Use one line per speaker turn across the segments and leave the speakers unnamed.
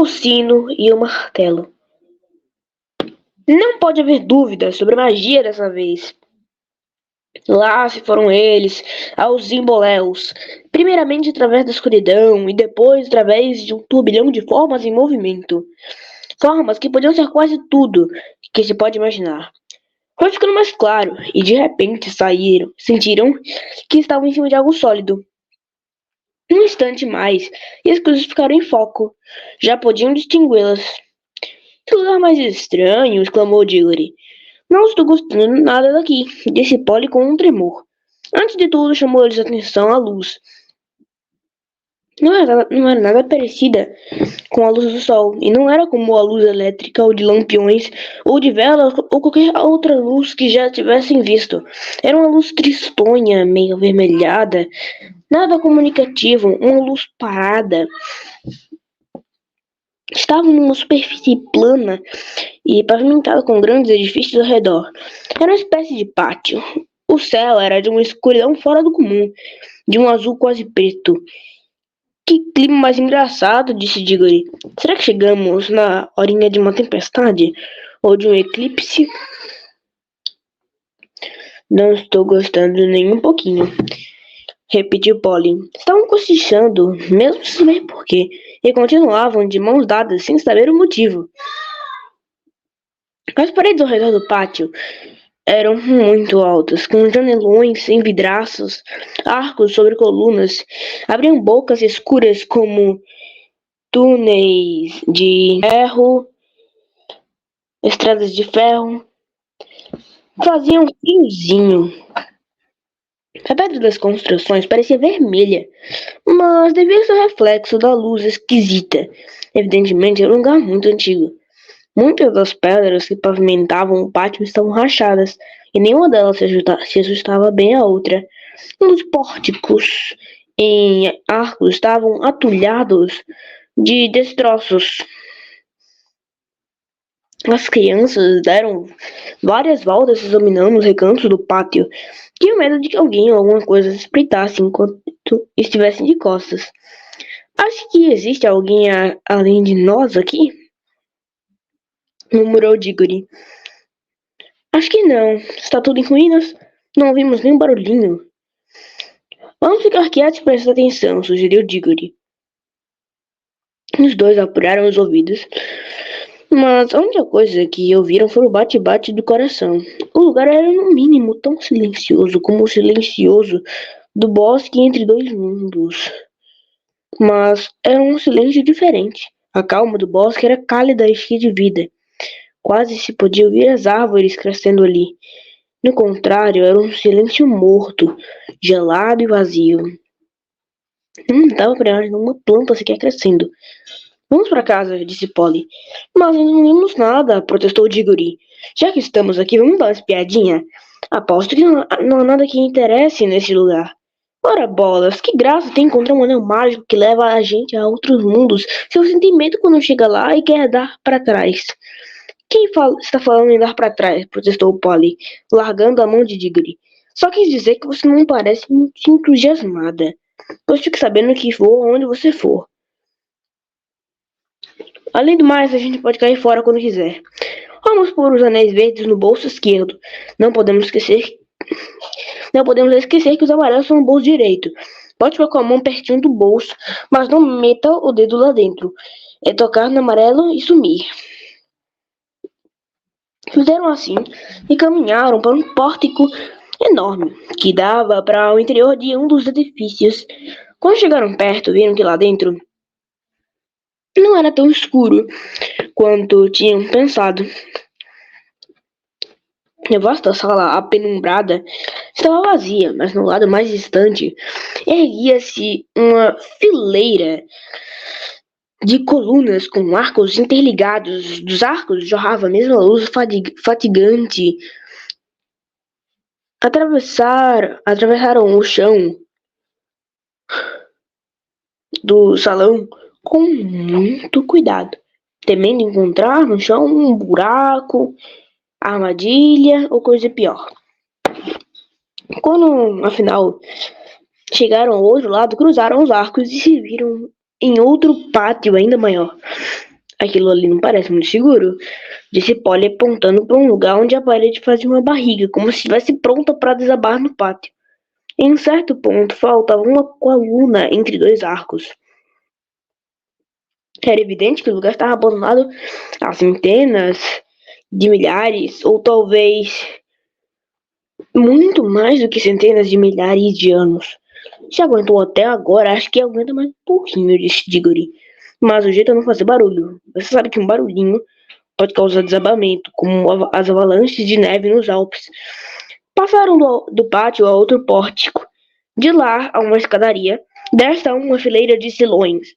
o sino e o martelo. Não pode haver dúvida sobre a magia dessa vez. Lá se foram eles, aos Zimboléus, primeiramente através da escuridão e depois através de um turbilhão de formas em movimento. Formas que podiam ser quase tudo que se pode imaginar. Foi ficando mais claro e de repente sentiram que estavam em cima de algo sólido. Um instante mais e as coisas ficaram em foco. Já podiam distingui-las. Que lugar mais estranho! Exclamou Diggory. Não estou gostando nada daqui, disse Polly com um tremor. Antes de tudo, chamou-lhes a atenção a luz. Não era nada parecida com a luz do sol, e não era como a luz elétrica ou de lampiões, ou de velas, ou qualquer outra luz que já tivessem visto. Era uma luz tristonha, meio avermelhada, nada comunicativa, uma luz parada. Estavam numa superfície plana e pavimentada com grandes edifícios ao redor. Era uma espécie de pátio. O céu era de uma escuridão fora do comum, de um azul quase preto. Que clima mais engraçado, disse Diggory. Será que chegamos na horinha de uma tempestade? Ou de um eclipse? Não estou gostando nem um pouquinho, repetiu Polly. Estavam cochichando, mesmo sem saber porquê, e continuavam de mãos dadas, sem saber o motivo. As paredes ao redor do pátio eram muito altas, com janelões em vidraços, arcos sobre colunas, abriam bocas escuras como túneis de ferro, estradas de ferro, faziam um friozinho. A pedra das construções parecia vermelha, mas devia ser reflexo da luz esquisita. Evidentemente era um lugar muito antigo. Muitas das pedras que pavimentavam o pátio estavam rachadas, e nenhuma delas se ajustava bem à outra. Os pórticos em arcos estavam atulhados de destroços. As crianças deram várias voltas examinando os recantos do pátio. Tinham medo de que alguém ou alguma coisa se espreitasse enquanto estivessem de costas. Acho que existe alguém além de nós aqui? Murmurou Diggory. Acho que não. Está tudo em ruínas. Não ouvimos nenhum barulhinho. Vamos ficar quietos e prestar atenção, sugeriu Diggory. Os dois apuraram os ouvidos. Mas a única coisa que ouviram foi o bate-bate do coração. O lugar era, no mínimo, tão silencioso como o silencioso do bosque entre dois mundos. Mas era um silêncio diferente. A calma do bosque era cálida e cheia de vida. Quase se podia ouvir as árvores crescendo ali. No contrário, era um silêncio morto, gelado e vazio. Não dava para ver uma planta sequer crescendo. Vamos para casa, disse Polly. Mas não vimos nada, protestou Diggory. Já que estamos aqui, vamos dar uma espiadinha? Aposto que não há nada que interesse nesse lugar. Ora bolas, que graça tem encontrar um anel mágico que leva a gente a outros mundos se você tem medo quando chega lá e quer dar para trás. Quem está falando em dar para trás? Protestou Polly, largando a mão de Diggory. Só quis dizer que você não parece muito entusiasmada. Pois fique sabendo que vou aonde você for. Além do mais, a gente pode cair fora quando quiser. Vamos pôr os anéis verdes no bolso esquerdo. Não podemos esquecer que os amarelos são no bolso direito. Pode ficar com a mão pertinho do bolso, mas não meta o dedo lá dentro. É tocar no amarelo e sumir. Fizeram assim e caminharam para um pórtico enorme que dava para o interior de um dos edifícios. Quando chegaram perto, viram que lá dentro não era tão escuro quanto tinham pensado. A vasta sala apenumbrada estava vazia, mas no lado mais distante erguia-se uma fileira de colunas com arcos interligados. Dos arcos jorrava a mesma luz fatigante. Atravessaram o chão do salão com muito cuidado, temendo encontrar no chão um buraco, armadilha ou coisa pior. Quando, afinal, chegaram ao outro lado, cruzaram os arcos e se viram em outro pátio ainda maior. Aquilo ali não parece muito seguro, disse Polly apontando para um lugar onde a parede fazia uma barriga, como se estivesse pronta para desabar no pátio. Em um certo ponto, faltava uma coluna entre dois arcos. Era evidente que o lugar estava abandonado há centenas de milhares, ou talvez muito mais do que centenas de milhares de anos. Se aguentou até agora, acho que aguenta mais um pouquinho, disse Diggory. Mas o jeito é não fazer barulho. Você sabe que um barulhinho pode causar desabamento, como as avalanches de neve nos Alpes. Passaram do pátio a outro pórtico. De lá a uma escadaria, desta a uma fileira de salões,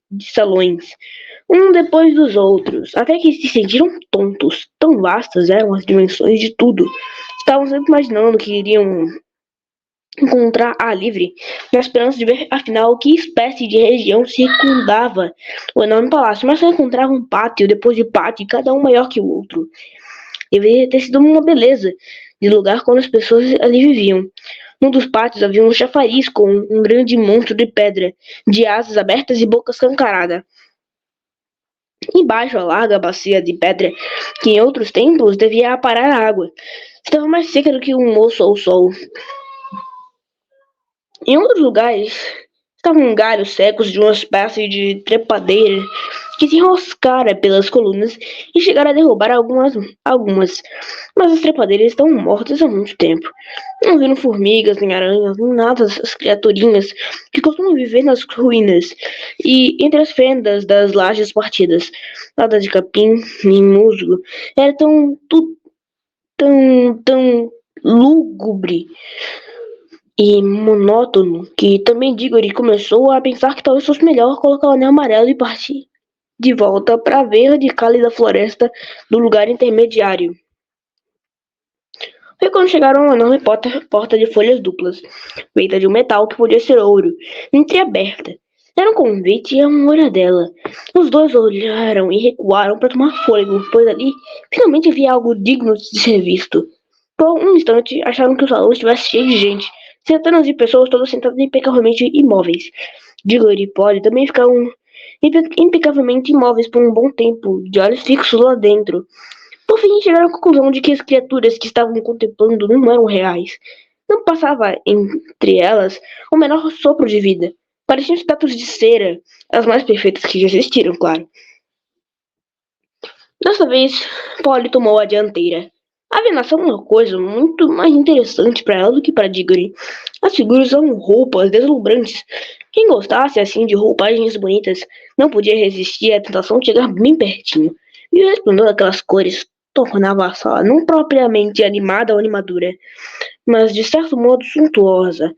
um depois dos outros, até que se sentiram tontos. Tão vastas eram as dimensões de tudo. Estavam sempre imaginando que iriam encontrar ar livre, na esperança de ver, afinal, que espécie de região circundava o enorme palácio, mas só encontrava um pátio depois de pátio, cada um maior que o outro. Deveria ter sido uma beleza de lugar quando as pessoas ali viviam. Num dos pátios havia um chafariz com um grande monstro de pedra, de asas abertas e boca escancarada. Embaixo, a larga bacia de pedra, que em outros templos devia aparar a água, estava mais seca do que um moço ao sol. Em outros lugares, estavam galhos secos de uma espécie de trepadeira que se enroscara pelas colunas e chegara a derrubar algumas. Mas as trepadeiras estão mortas há muito tempo. Não viram formigas, nem aranhas, nem nada dessas criaturinhas que costumam viver nas ruínas e entre as fendas das lajes partidas. Nada de capim, nem musgo. Era tão lúgubre e monótono que também Diggory começou a pensar que talvez fosse melhor colocar o anel amarelo e partir de volta para a verde e cálida floresta do lugar intermediário. Foi quando chegaram a uma enorme porta de folhas duplas, feita de um metal que podia ser ouro, entreaberta. Era um convite a uma olhadela. Os dois olharam e recuaram para tomar fôlego, pois ali finalmente havia algo digno de ser visto. Por um instante, acharam que o salão estivesse cheio de gente, centenas de pessoas todas sentadas impecavelmente imóveis. Diggory e Polly também ficaram impecavelmente imóveis por um bom tempo, de olhos fixos lá dentro. Por fim, chegaram à conclusão de que as criaturas que estavam contemplando não eram reais. Não passava entre elas o menor sopro de vida. Pareciam estátuas de cera, as mais perfeitas que já existiram, claro. Dessa vez, Polly tomou a dianteira. Havia nação uma coisa muito mais interessante para ela do que para Diggory. As figuras usavam roupas deslumbrantes. Quem gostasse assim de roupagens bonitas não podia resistir à tentação de chegar bem pertinho. E o esplendor daquelas cores tornava a sala não propriamente animada ou animadora, mas de certo modo suntuosa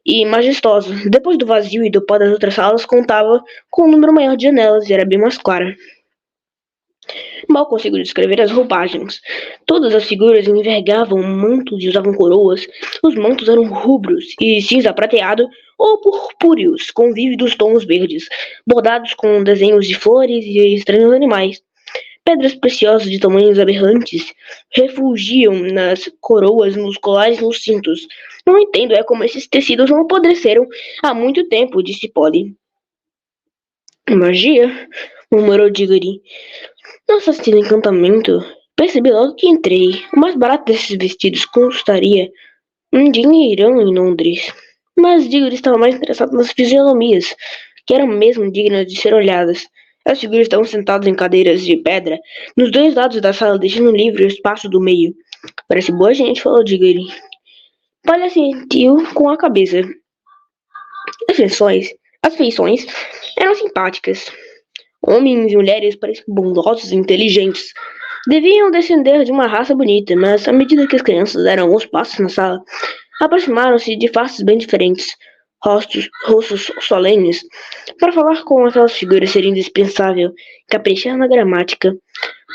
e majestosa. Depois do vazio e do pó das outras salas, contava com um número maior de janelas e era bem mais clara. Mal consigo descrever as roupagens. Todas as figuras envergavam mantos e usavam coroas. Os mantos eram rubros e cinza prateado ou purpúreos, com vívidos tons verdes, bordados com desenhos de flores e estranhos animais. Pedras preciosas de tamanhos aberrantes refugiam nas coroas, nos colares e nos cintos. Não entendo como esses tecidos não apodreceram há muito tempo, disse Polly. Magia? Murmurou Diggory. Não assistindo encantamento. Percebi logo que entrei. O mais barato desses vestidos custaria um dinheirão em Londres. Mas Diggory estava mais interessado nas fisionomias, que eram mesmo dignas de ser olhadas. As figuras estavam sentadas em cadeiras de pedra, nos dois lados da sala, deixando livre o espaço do meio. Parece boa gente, falou Diggory. Polly assentiu com a cabeça. As feições eram simpáticas. Homens e mulheres pareciam bondosos e inteligentes. Deviam descender de uma raça bonita, mas à medida que as crianças deram alguns passos na sala, aproximaram-se de faces bem diferentes, rostos solenes. Para falar com aquelas figuras seria indispensável caprichar na gramática.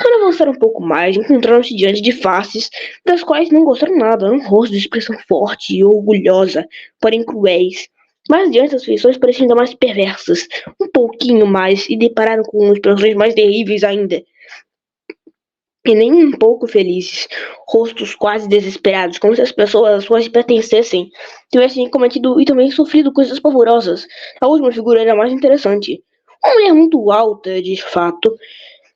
Quando avançaram um pouco mais, encontraram-se diante de faces das quais não gostaram nada. Um rosto de expressão forte e orgulhosa, porém cruéis. Mais adiante, as feições pareciam ainda mais perversas, um pouquinho mais, e depararam com expressões mais terríveis ainda. E nem um pouco felizes. Rostos quase desesperados, como se as pessoas às quais pertencessem tivessem cometido e também sofrido coisas pavorosas. A última figura era mais interessante. Uma mulher muito alta, de fato,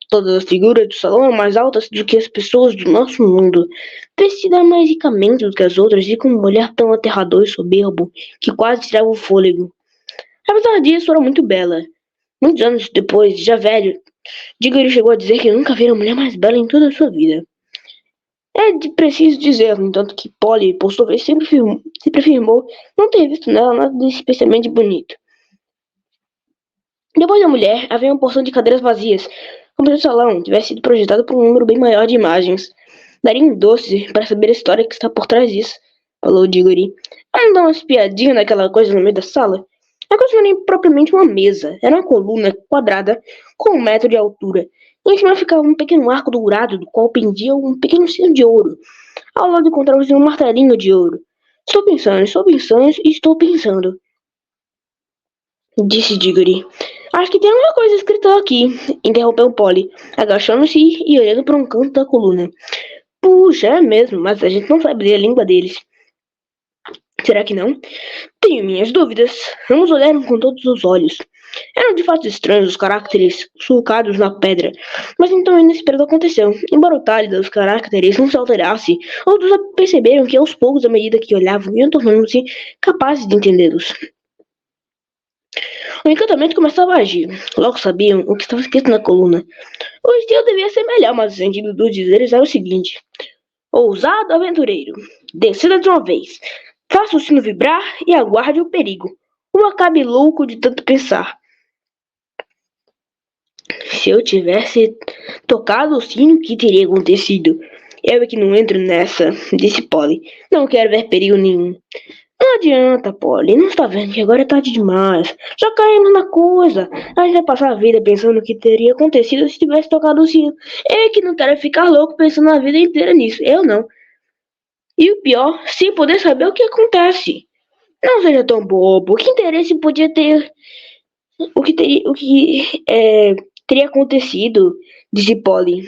Todas as figuras do salão eram mais altas do que as pessoas do nosso mundo, vestidas mais ricamente do que as outras e com um olhar tão aterrador e soberbo que quase tirava o fôlego. Apesar disso, era muito bela. Muitos anos depois, já velho, Diggory chegou a dizer que nunca viu uma mulher mais bela em toda a sua vida. Preciso dizer, no entanto, que Polly, por sua vez, sempre afirmou não ter visto nela nada de especialmente bonito. Depois da mulher, havia uma porção de cadeiras vazias, como se o salão tivesse sido projetado por um número bem maior de imagens. Daria um doce para saber a história que está por trás disso, falou Diggory. Vamos dar uma espiadinha naquela coisa no meio da sala? A coisa não era nem propriamente uma mesa, era uma coluna quadrada com 1 metro de altura. E em cima ficava um pequeno arco dourado, do qual pendia um pequeno sino de ouro. Ao lado encontrava-se um martelinho de ouro. Estou pensando e estou pensando, disse Diggory. Acho que tem alguma coisa escrita aqui, interrompeu Polly, agachando-se e olhando para um canto da coluna. Puxa, é mesmo, mas a gente não sabe ler a língua deles. Será que não? Tenho minhas dúvidas. Vamos olhar com todos os olhos. Eram de fato estranhos os caracteres sulcados na pedra, mas então o inesperado aconteceu. Embora o talhe dos caracteres não se alterasse, outros perceberam que aos poucos, à medida que olhavam, iam tornando-se capazes de entendê-los. O encantamento começava a agir. Logo sabiam o que estava escrito na coluna. O estilo devia ser melhor, mas o sentido dos dizeres era o seguinte: ousado aventureiro, decida de uma vez. Faça o sino vibrar e aguarde o perigo. Ou acabe louco de tanto pensar. Se eu tivesse tocado o sino, o que teria acontecido? Eu é que não entro nessa, disse Polly. Não quero ver perigo nenhum. Não adianta, Polly. Não está vendo que agora é tarde demais. Já caímos na coisa. A gente vai passar a vida pensando o que teria acontecido se tivesse tocado o sino. Eu é que não quero ficar louco pensando a vida inteira nisso. Eu não. E o pior, sem poder saber o que acontece. Não seja tão bobo. Que interesse podia ter... teria acontecido? Disse Polly.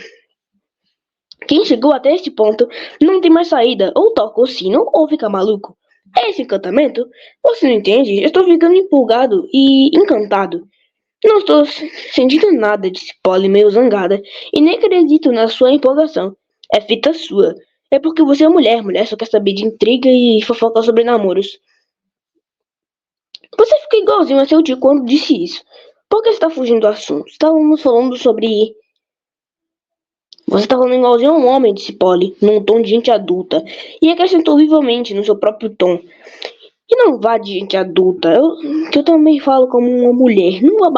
Quem chegou até este ponto não tem mais saída. Ou toca o sino ou fica maluco. É esse encantamento? Você não entende? Eu estou ficando empolgado e encantado. Não estou sentindo nada, disse Polly meio zangada. E nem acredito na sua empolgação. É fita sua. É porque você é mulher. Mulher só quer saber de intriga e fofoca sobre namoros. Você fica igualzinho a seu tio quando disse isso. Por que está fugindo do assunto? Estávamos falando sobre... Você está falando igualzinho a um homem, disse Polly, num tom de gente adulta. E acrescentou vivamente no seu próprio tom. E não vá de gente adulta. Que eu também falo como uma mulher. Não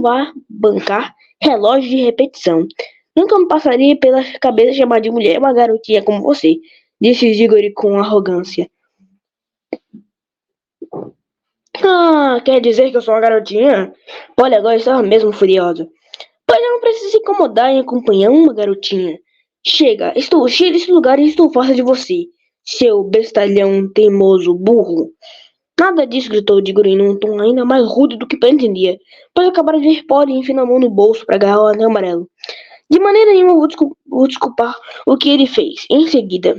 vá bancar relógio de repetição. Nunca me passaria pela cabeça chamar de mulher uma garotinha como você, disse Diggory com arrogância. Ah, quer dizer que eu sou uma garotinha? Polly agora estava mesmo furiosa. Pois não precisa se incomodar em acompanhar uma garotinha. Chega, estou cheio desse lugar e estou farta de você, seu bestalhão teimoso burro. Nada disso, gritou Diggory num tom ainda mais rude do que pretendia, pois acabaram de ver Polly enfiando a mão no bolso para agarrar o anel amarelo. De maneira nenhuma vou desculpar o que ele fez. Em seguida,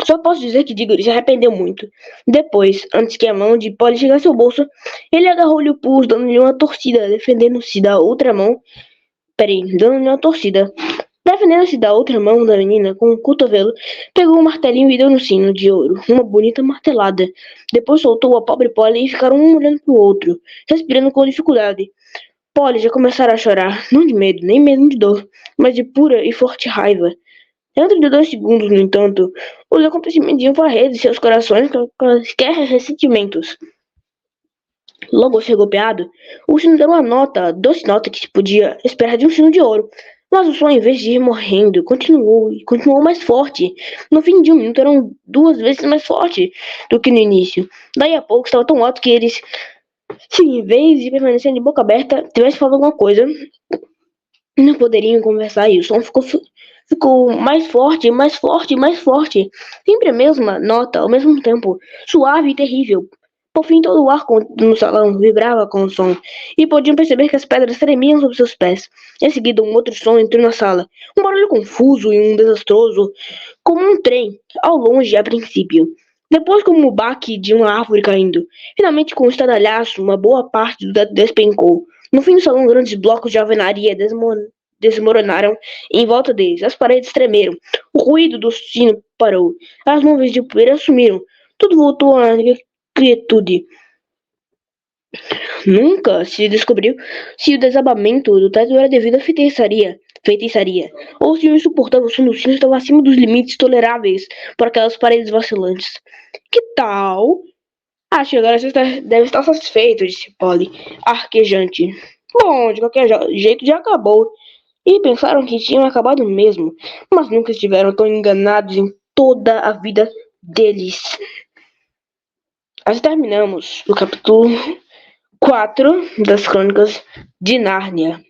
só posso dizer que Diggory se arrependeu muito. Depois, antes que a mão de Polly chegasse ao bolso, ele agarrou-lhe o pulso, dando-lhe uma torcida, defendendo-se da outra mão. Dando-lhe uma torcida. Defendendo-se da outra mão da menina com o cotovelo, pegou um martelinho e deu no sino de ouro, uma bonita martelada. Depois soltou a pobre Polly e ficaram um olhando para o outro, respirando com dificuldade. Polly já começara a chorar, não de medo, nem mesmo de dor, mas de pura e forte raiva. Dentro de 2 segundos, no entanto, os acontecimentos iam varrer de seus corações quaisquer ressentimentos. Logo foi golpeado, o sino deu uma nota, doce nota que se podia esperar de um sino de ouro. Mas o som, em vez de ir morrendo, continuou mais forte. No fim de 1 minuto, eram 2 vezes mais forte do que no início. Daí a pouco, estava tão alto que eles, se em vez de permanecer de boca aberta, tivessem falado alguma coisa, não poderiam conversar e o som ficou mais forte, mais forte, mais forte. Sempre a mesma nota, ao mesmo tempo, suave e terrível. Por fim, todo o ar no salão vibrava com o som, e podiam perceber que as pedras tremiam sob seus pés. Em seguida, um outro som entrou na sala, um barulho confuso e desastroso, como um trem, ao longe a princípio. Depois, como o baque de uma árvore caindo. Finalmente, com um estadalhaço, uma boa parte do teto despencou. No fim do salão, grandes blocos de alvenaria desmoronaram em volta deles. As paredes tremeram. O ruído do sino parou. As nuvens de poeira sumiram. Tudo voltou à quietude. Nunca se descobriu se o desabamento do teto era devido à feitiçaria, ou se o insuportável som do sino estava acima dos limites toleráveis por aquelas paredes vacilantes. Que tal? Acho que agora você deve estar satisfeito, disse Polly, arquejante. Bom, de qualquer jeito já acabou. E pensaram que tinham acabado mesmo, mas nunca estiveram tão enganados em toda a vida deles. Nós terminamos o capítulo 4 das Crônicas de Nárnia.